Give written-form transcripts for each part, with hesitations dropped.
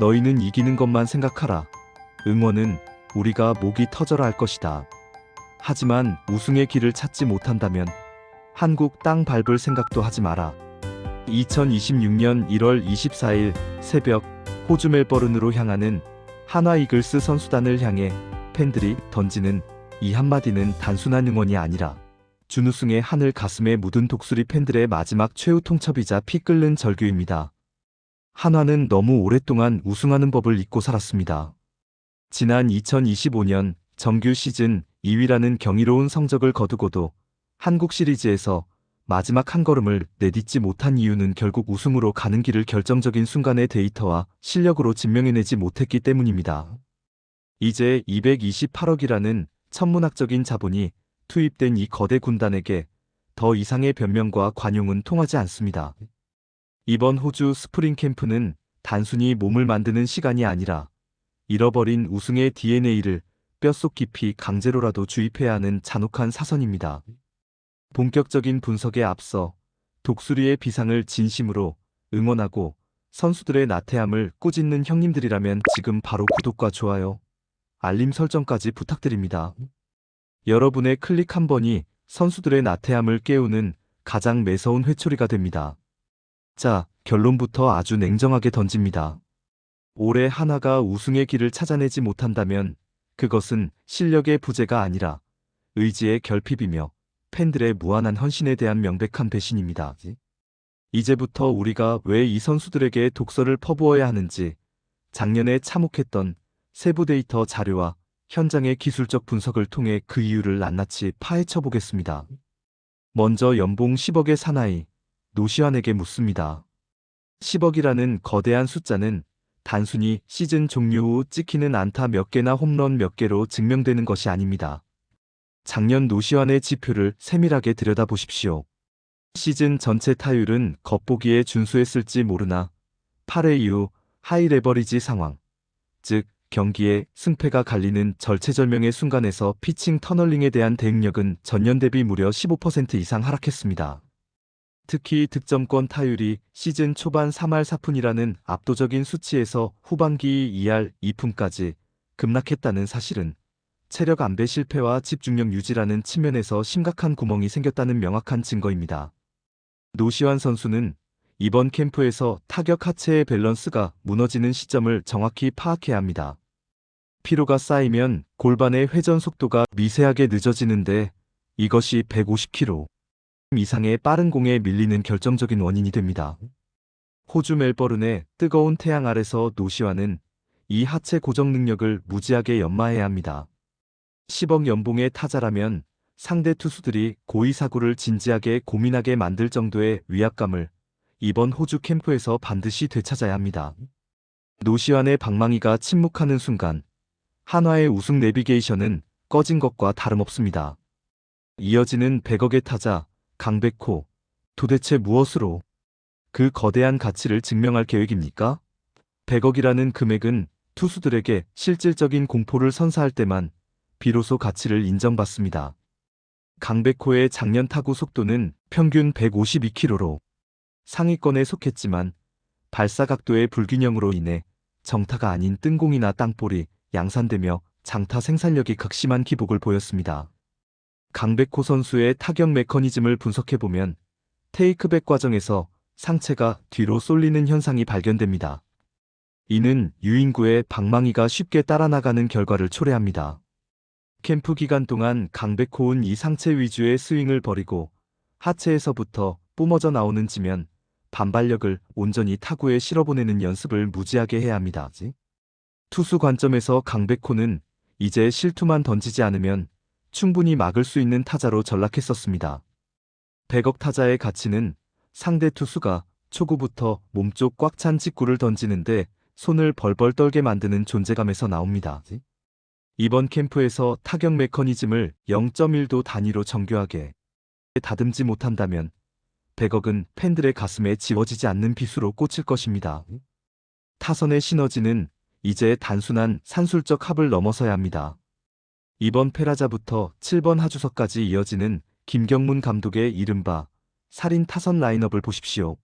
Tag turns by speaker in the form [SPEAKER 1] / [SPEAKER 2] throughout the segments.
[SPEAKER 1] 너희는 이기는 것만 생각하라. 응원은 우리가 목이 터져라 할 것이다. 하지만 우승의 길을 찾지 못한다면 한국 땅 밟을 생각도 하지 마라. 2026년 1월 24일 새벽 호주 멜버른으로 향하는 한화 이글스 선수단을 향해 팬들이 던지는 이 한마디는 단순한 응원이 아니라 준우승의 하늘 가슴에 묻은 독수리 팬들의 마지막 최후 통첩이자 피 끓는 절규입니다. 한화는 너무 오랫동안 우승하는 법을 잊고 살았습니다. 지난 2025년 정규 시즌 2위라는 경이로운 성적을 거두고도 한국 시리즈에서 마지막 한 걸음을 내딛지 못한 이유는 결국 우승으로 가는 길을 결정적인 순간의 데이터와 실력으로 증명해내지 못했기 때문입니다. 이제 228억이라는 천문학적인 자본이 투입된 이 거대 군단에게 더 이상의 변명과 관용은 통하지 않습니다. 이번 호주 스프링 캠프는 단순히 몸을 만드는 시간이 아니라 잃어버린 우승의 DNA를 뼛속 깊이 강제로라도 주입해야 하는 잔혹한 사선입니다. 본격적인 분석에 앞서 독수리의 비상을 진심으로 응원하고 선수들의 나태함을 꾸짖는 형님들이라면 지금 바로 구독과 좋아요, 알림 설정까지 부탁드립니다. 여러분의 클릭 한 번이 선수들의 나태함을 깨우는 가장 매서운 회초리가 됩니다. 자, 결론부터 아주 냉정하게 던집니다. 올해 한화가 우승의 길을 찾아내지 못한다면 그것은 실력의 부재가 아니라 의지의 결핍이며 팬들의 무한한 헌신에 대한 명백한 배신입니다. 이제부터 우리가 왜 이 선수들에게 독서를 퍼부어야 하는지 작년에 참혹했던 세부 데이터 자료와 현장의 기술적 분석을 통해 그 이유를 낱낱이 파헤쳐 보겠습니다. 먼저 연봉 10억의 사나이 노시환에게 묻습니다. 10억이라는 거대한 숫자는 단순히 시즌 종료 후 찍히는 안타 몇 개나 홈런 몇 개로 증명되는 것이 아닙니다. 작년 노시환의 지표를 세밀하게 들여다보십시오. 시즌 전체 타율은 겉보기에 준수했을지 모르나 8회 이후 하이 레버리지 상황, 즉 경기에 승패가 갈리는 절체절명의 순간에서 피칭 터널링에 대한 대응력은 전년 대비 무려 15% 이상 하락했습니다. 특히 득점권 타율이 시즌 초반 3할 4푼이라는 압도적인 수치에서 후반기 2할 2푼까지 급락했다는 사실은 체력 안배 실패와 집중력 유지라는 측면에서 심각한 구멍이 생겼다는 명확한 증거입니다. 노시환 선수는 이번 캠프에서 타격 하체의 밸런스가 무너지는 시점을 정확히 파악해야 합니다. 피로가 쌓이면 골반의 회전 속도가 미세하게 늦어지는데 이것이 150km 이상의 빠른 공에 밀리는 결정적인 원인이 됩니다. 호주 멜버른의 뜨거운 태양 아래서 노시환은 이 하체 고정 능력을 무지하게 연마해야 합니다. 10억 연봉의 타자라면 상대 투수들이 고의사구를 진지하게 고민하게 만들 정도의 위압감을 이번 호주 캠프에서 반드시 되찾아야 합니다. 노시환의 방망이가 침묵하는 순간 한화의 우승 내비게이션은 꺼진 것과 다름없습니다. 이어지는 100억의 타자 강백호, 도대체 무엇으로 그 거대한 가치를 증명할 계획입니까? 100억이라는 금액은 투수들에게 실질적인 공포를 선사할 때만 비로소 가치를 인정받습니다. 강백호의 작년 타구 속도는 평균 152km로 상위권에 속했지만 발사 각도의 불균형으로 인해 정타가 아닌 뜬공이나 땅볼이 양산되며 장타 생산력이 극심한 기복을 보였습니다. 강백호 선수의 타격 메커니즘을 분석해보면 테이크백 과정에서 상체가 뒤로 쏠리는 현상이 발견됩니다. 이는 유인구의 방망이가 쉽게 따라나가는 결과를 초래합니다. 캠프 기간 동안 강백호는 이 상체 위주의 스윙을 버리고 하체에서부터 뿜어져 나오는 지면 반발력을 온전히 타구에 실어보내는 연습을 무지하게 해야 합니다. 투수 관점에서 강백호는 이제 실투만 던지지 않으면 충분히 막을 수 있는 타자로 전락했었습니다. 100억 타자의 가치는 상대 투수가 초구부터 몸쪽 꽉 찬 직구를 던지는데 손을 벌벌 떨게 만드는 존재감에서 나옵니다. 이번 캠프에서 타격 메커니즘을 0.1도 단위로 정교하게 다듬지 못한다면 100억은 팬들의 가슴에 지워지지 않는 비수로 꽂힐 것입니다. 타선의 시너지는 이제 단순한 산술적 합을 넘어서야 합니다. 이번 페라자부터 7번 하주석까지 이어지는 김경문 감독의 이른바 살인 타선 라인업을 보십시오.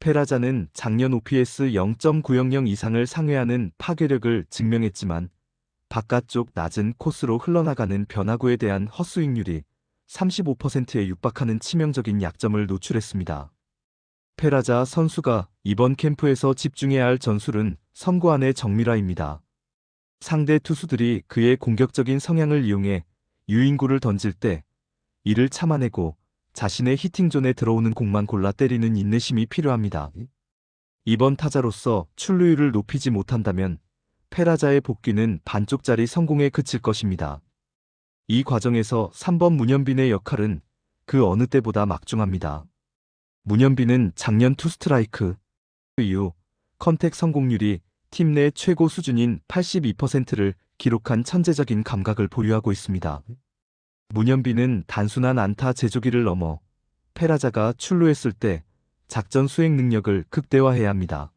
[SPEAKER 1] 페라자는 작년 OPS 0.900 이상을 상회하는 파괴력을 증명했지만 바깥쪽 낮은 코스로 흘러나가는 변화구에 대한 헛스윙률이 35%에 육박하는 치명적인 약점을 노출했습니다. 페라자 선수가 이번 캠프에서 집중해야 할 전술은 선구안의 정밀화입니다. 상대 투수들이 그의 공격적인 성향을 이용해 유인구를 던질 때 이를 참아내고 자신의 히팅존에 들어오는 공만 골라 때리는 인내심이 필요합니다. 이번 타자로서 출루율을 높이지 못한다면 페라자의 복귀는 반쪽짜리 성공에 그칠 것입니다. 이 과정에서 3번 문현빈의 역할은 그 어느 때보다 막중합니다. 문현빈은 작년 투스트라이크 이후 컨택 성공률이 팀 내 최고 수준인 82%를 기록한 천재적인 감각을 보유하고 있습니다. 문현빈은 단순한 안타 제조기를 넘어 페라자가 출루했을 때 작전 수행 능력을 극대화해야 합니다.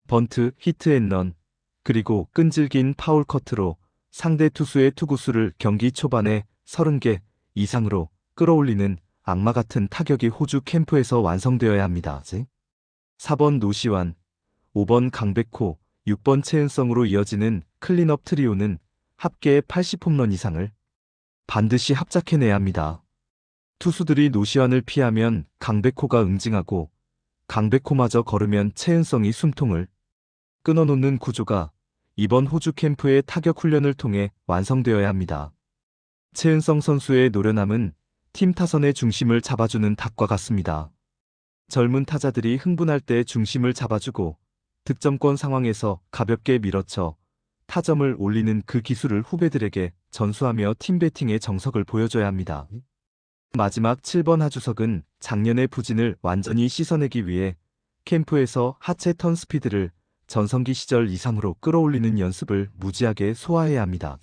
[SPEAKER 1] 번트, 히트앤런, 그리고 끈질긴 파울 커트로 상대 투수의 투구수를 경기 초반에 30개 이상으로 끌어올리는 악마 같은 타격이 호주 캠프에서 완성되어야 합니다. 4번 노시환, 5번 강백호, 6번 최은성으로 이어지는 클린업 트리오는 합계 80홈런 이상을 반드시 합작해내야 합니다. 투수들이 노시환을 피하면 강백호가 응징하고 강백호마저 걸으면 최은성이 숨통을 끊어놓는 구조가 이번 호주 캠프의 타격 훈련을 통해 완성되어야 합니다. 최은성 선수의 노련함은 팀 타선의 중심을 잡아주는 닭과 같습니다. 젊은 타자들이 흥분할 때 중심을 잡아주고 득점권 상황에서 가볍게 밀어쳐 타점을 올리는 그 기술을 후배들에게 전수하며 팀 배팅의 정석을 보여줘야 합니다. 마지막 7번 하주석은 작년의 부진을 완전히 씻어내기 위해 캠프에서 하체 턴 스피드를 전성기 시절 이상으로 끌어올리는 연습을 무지하게 소화해야 합니다.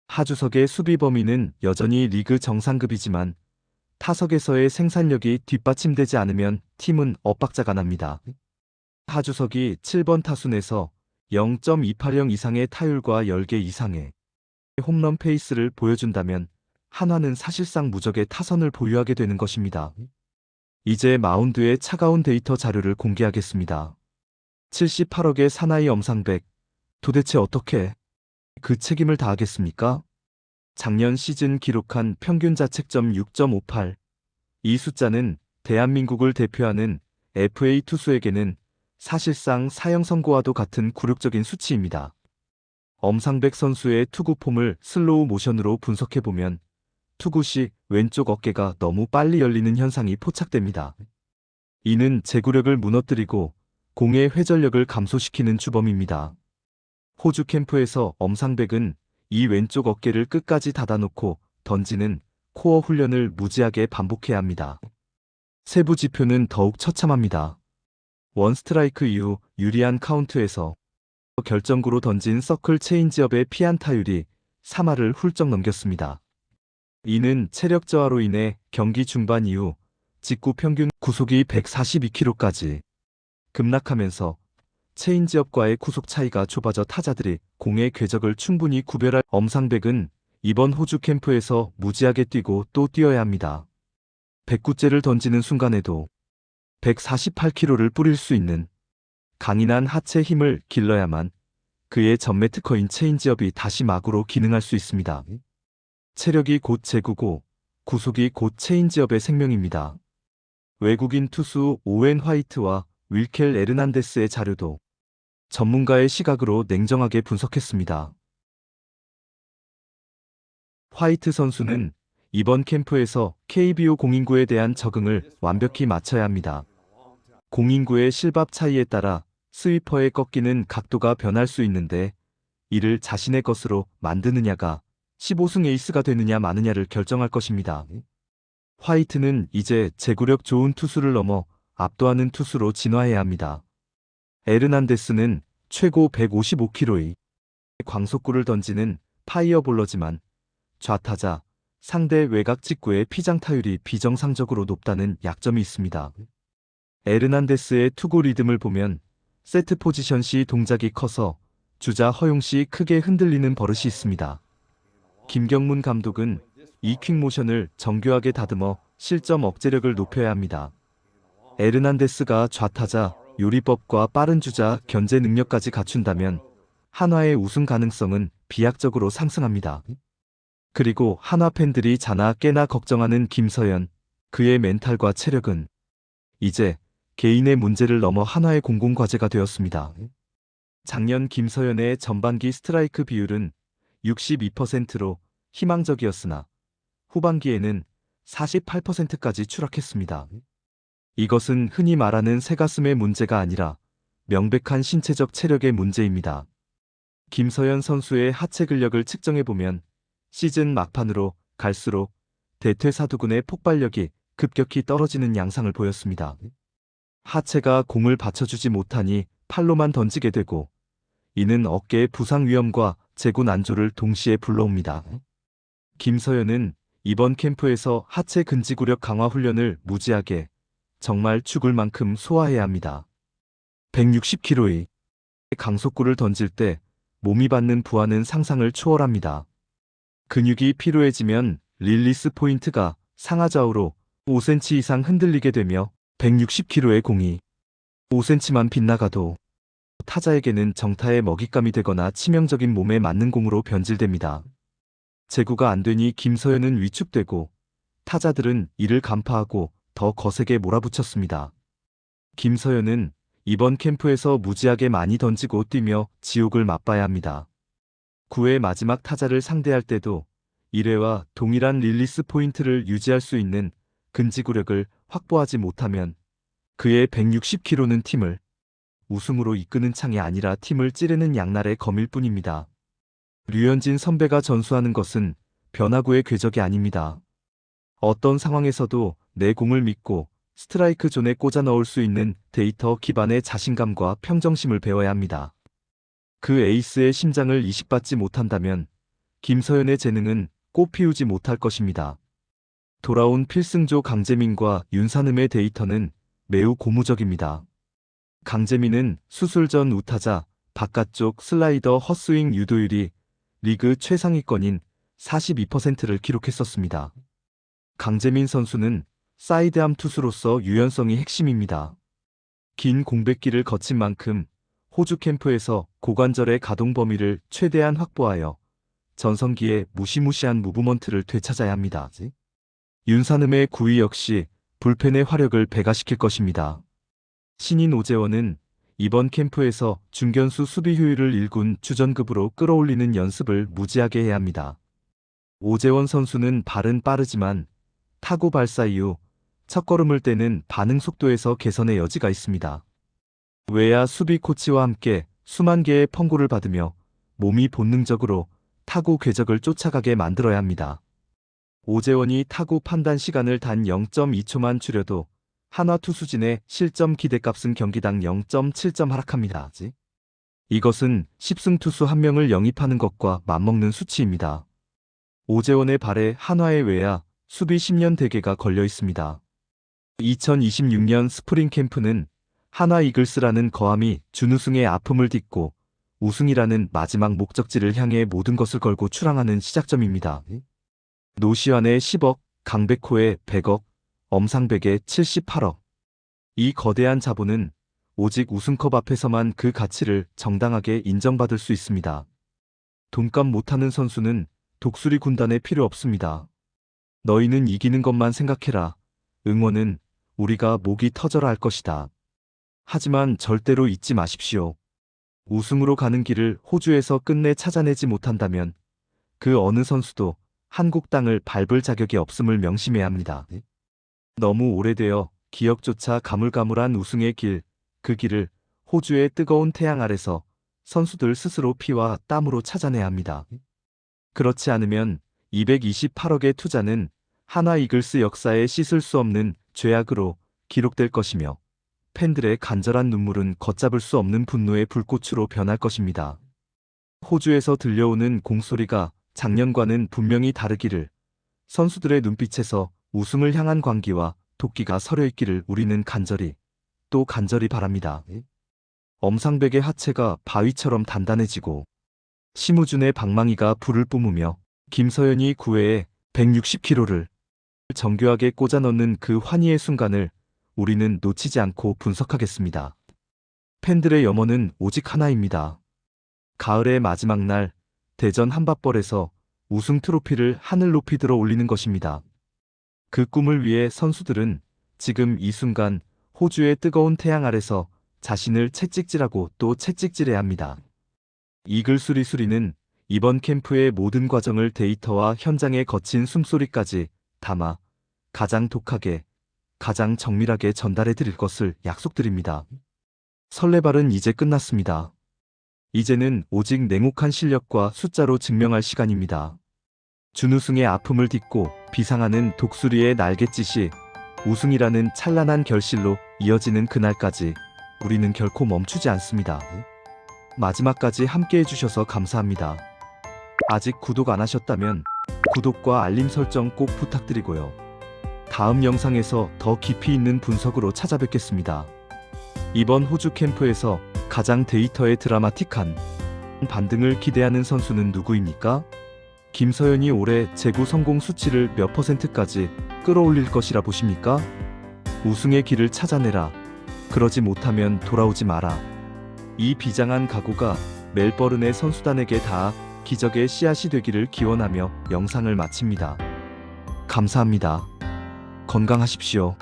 [SPEAKER 1] 하주석의 수비 범위는 여전히 리그 정상급이지만 타석에서의 생산력이 뒷받침되지 않으면 팀은 엇박자가 납니다. 하주석이 7번 타순에서 0.280 이상의 타율과 10개 이상의 홈런 페이스를 보여준다면 한화는 사실상 무적의 타선을 보유하게 되는 것입니다. 이제 마운드의 차가운 데이터 자료를 공개하겠습니다. 78억의 사나이 엄상백, 도대체 어떻게 그 책임을 다하겠습니까? 작년 시즌 기록한 평균 자책점 6.58. 이 숫자는 대한민국을 대표하는 FA 투수에게는 사실상 사형 선고와도 같은 굴욕적인 수치입니다. 엄상백 선수의 투구 폼을 슬로우 모션으로 분석해보면 투구 시 왼쪽 어깨가 너무 빨리 열리는 현상이 포착됩니다. 이는 제구력을 무너뜨리고 공의 회전력을 감소시키는 주범입니다. 호주 캠프에서 엄상백은 이 왼쪽 어깨를 끝까지 닫아놓고 던지는 코어 훈련을 무지하게 반복해야 합니다. 세부 지표는 더욱 처참합니다. 원 스트라이크 이후 유리한 카운트에서 결정구로 던진 서클 체인지업의 피안타율이 3할을 훌쩍 넘겼습니다. 이는 체력 저하로 인해 경기 중반 이후 직구 평균 구속이 142km까지 급락하면서 체인지업과의 구속 차이가 좁아져 타자들이 공의 궤적을 충분히 구별할 엄상백은 이번 호주 캠프에서 무지하게 뛰고 또 뛰어야 합니다. 109제를 던지는 순간에도 148km를 뿌릴 수 있는 강인한 하체 힘을 길러야만 그의 전매 특허인 체인지업이 다시 마구로 기능할 수 있습니다. 체력이 곧 제구고 구속이 곧 체인지업의 생명입니다. 외국인 투수 오웬 화이트와 윌켈 에르난데스의 자료도 전문가의 시각으로 냉정하게 분석했습니다. 화이트 선수는 이번 캠프에서 KBO 공인구에 대한 적응을 완벽히 마쳐야 합니다. 공인구의 실밥 차이에 따라 스위퍼의 꺾이는 각도가 변할 수 있는데 이를 자신의 것으로 만드느냐가 15승 에이스가 되느냐 마느냐를 결정할 것입니다. 화이트는 이제 제구력 좋은 투수를 넘어 압도하는 투수로 진화해야 합니다. 에르난데스는 최고 155km의 광속구를 던지는 파이어볼러지만 좌타자, 상대 외곽 직구의 피장 타율이 비정상적으로 높다는 약점이 있습니다. 에르난데스의 투구 리듬을 보면 세트 포지션 시 동작이 커서 주자 허용 시 크게 흔들리는 버릇이 있습니다. 김경문 감독은 이 퀵모션을 정교하게 다듬어 실점 억제력을 높여야 합니다. 에르난데스가 좌타자, 요리법과 빠른 주자 견제 능력까지 갖춘다면 한화의 우승 가능성은 비약적으로 상승합니다. 그리고 한화 팬들이 자나 깨나 걱정하는 김서현, 그의 멘탈과 체력은 이제 개인의 문제를 넘어 한화의 공공과제가 되었습니다. 작년 김서현의 전반기 스트라이크 비율은 62%로 희망적이었으나 후반기에는 48%까지 추락했습니다. 이것은 흔히 말하는 새가슴의 문제가 아니라 명백한 신체적 체력의 문제입니다. 김서현 선수의 하체 근력을 측정해보면 시즌 막판으로 갈수록 대퇴사두근의 폭발력이 급격히 떨어지는 양상을 보였습니다. 하체가 공을 받쳐주지 못하니 팔로만 던지게 되고 이는 어깨의 부상 위험과 제구 난조를 동시에 불러옵니다. 김서현은 이번 캠프에서 하체 근지구력 강화 훈련을 무지하게 정말 죽을 만큼 소화해야 합니다. 160kg의 강속구를 던질 때 몸이 받는 부하는 상상을 초월합니다. 근육이 피로해지면 릴리스 포인트가 상하좌우로 5cm 이상 흔들리게 되며 160kg의 공이 5cm만 빗나가도 타자에게는 정타의 먹잇감이 되거나 치명적인 몸에 맞는 공으로 변질됩니다. 제구가 안 되니 김서현은 위축되고 타자들은 이를 간파하고 더 거세게 몰아붙였습니다. 김서현은 이번 캠프에서 무지하게 많이 던지고 뛰며 지옥을 맛봐야 합니다. 9회 마지막 타자를 상대할 때도 1회와 동일한 릴리스 포인트를 유지할 수 있는 근지구력을 확보하지 못하면 그의 160kg는 팀을 우승으로 이끄는 창이 아니라 팀을 찌르는 양날의 검일 뿐입니다. 류현진 선배가 전수하는 것은 변화구의 궤적이 아닙니다. 어떤 상황에서도 내 공을 믿고 스트라이크 존에 꽂아 넣을 수 있는 데이터 기반의 자신감과 평정심을 배워야 합니다. 그 에이스의 심장을 이식받지 못한다면 김서현의 재능은 꽃 피우지 못할 것입니다. 돌아온 필승조 강재민과 윤산음의 데이터는 매우 고무적입니다. 강재민은 수술 전 우타자, 바깥쪽 슬라이더 헛스윙 유도율이 리그 최상위권인 42%를 기록했었습니다. 강재민 선수는 사이드암 투수로서 유연성이 핵심입니다. 긴 공백기를 거친 만큼 호주 캠프에서 고관절의 가동 범위를 최대한 확보하여 전성기의 무시무시한 무브먼트를 되찾아야 합니다. 윤산음의 구위 역시 불펜의 화력을 배가시킬 것입니다. 신인 오재원은 이번 캠프에서 중견수 수비 효율을 1군 주전급으로 끌어올리는 연습을 무지하게 해야 합니다. 오재원 선수는 발은 빠르지만 타구 발사 이후 첫걸음을 떼는 반응 속도에서 개선의 여지가 있습니다. 외야 수비 코치와 함께 수만 개의 펑고를 받으며 몸이 본능적으로 타구 궤적을 쫓아가게 만들어야 합니다. 오재원이 타구 판단 시간을 단 0.2초만 줄여도 한화 투수진의 실점 기대값은 경기당 0.7점 하락합니다. 이것은 10승 투수 1명을 영입하는 것과 맞먹는 수치입니다. 오재원의 발에 한화의 외야, 수비 10년 대계가 걸려 있습니다. 2026년 스프링 캠프는 한화 이글스라는 거함이 준우승의 아픔을 딛고 우승이라는 마지막 목적지를 향해 모든 것을 걸고 출항하는 시작점입니다. 노시환의 10억, 강백호의 100억, 엄상백의 78억. 이 거대한 자본은 오직 우승컵 앞에서만 그 가치를 정당하게 인정받을 수 있습니다. 돈값 못하는 선수는 독수리 군단에 필요 없습니다. 너희는 이기는 것만 생각해라. 응원은 우리가 목이 터져라 할 것이다. 하지만 절대로 잊지 마십시오. 우승으로 가는 길을 호주에서 끝내 찾아내지 못한다면 그 어느 선수도 한국 땅을 밟을 자격이 없음을 명심해야 합니다. 너무 오래되어 기억조차 가물가물한 우승의 길, 그 길을 호주의 뜨거운 태양 아래서 선수들 스스로 피와 땀으로 찾아내야 합니다. 그렇지 않으면 228억의 투자는 한화 이글스 역사에 씻을 수 없는 죄악으로 기록될 것이며 팬들의 간절한 눈물은 걷잡을 수 없는 분노의 불꽃으로 변할 것입니다. 호주에서 들려오는 공소리가 작년과는 분명히 다르기를, 선수들의 눈빛에서 우승을 향한 광기와 도끼가 서려 있기를 우리는 간절히, 또 간절히 바랍니다. 엄상백의 하체가 바위처럼 단단해지고 심우준의 방망이가 불을 뿜으며 김서현이 9회에 160kg를 정교하게 꽂아 넣는 그 환희의 순간을 우리는 놓치지 않고 분석하겠습니다. 팬들의 염원은 오직 하나입니다. 가을의 마지막 날 대전 한밭벌에서 우승 트로피를 하늘 높이 들어 올리는 것입니다. 그 꿈을 위해 선수들은 지금 이 순간 호주의 뜨거운 태양 아래서 자신을 채찍질하고 또 채찍질해야 합니다. 이글 수리수리는 이번 캠프의 모든 과정을 데이터와 현장의 거친 숨소리까지 담아 가장 독하게, 가장 정밀하게 전달해 드릴 것을 약속드립니다. 설레발은 이제 끝났습니다. 이제는 오직 냉혹한 실력과 숫자로 증명할 시간입니다. 준우승의 아픔을 딛고 비상하는 독수리의 날갯짓이 우승이라는 찬란한 결실로 이어지는 그날까지 우리는 결코 멈추지 않습니다. 마지막까지 함께 해주셔서 감사합니다. 아직 구독 안 하셨다면 구독과 알림 설정 꼭 부탁드리고요. 다음 영상에서 더 깊이 있는 분석으로 찾아뵙겠습니다. 이번 호주 캠프에서 가장 데이터에 드라마틱한 반등을 기대하는 선수는 누구입니까? 김서연이 올해 재구 성공 수치를 몇 %까지 끌어올릴 것이라 보십니까? 우승의 길을 찾아내라. 그러지 못하면 돌아오지 마라. 이 비장한 각오가 멜버른의 선수단에게 닿아 기적의 씨앗이 되기를 기원하며 영상을 마칩니다. 감사합니다. 건강하십시오.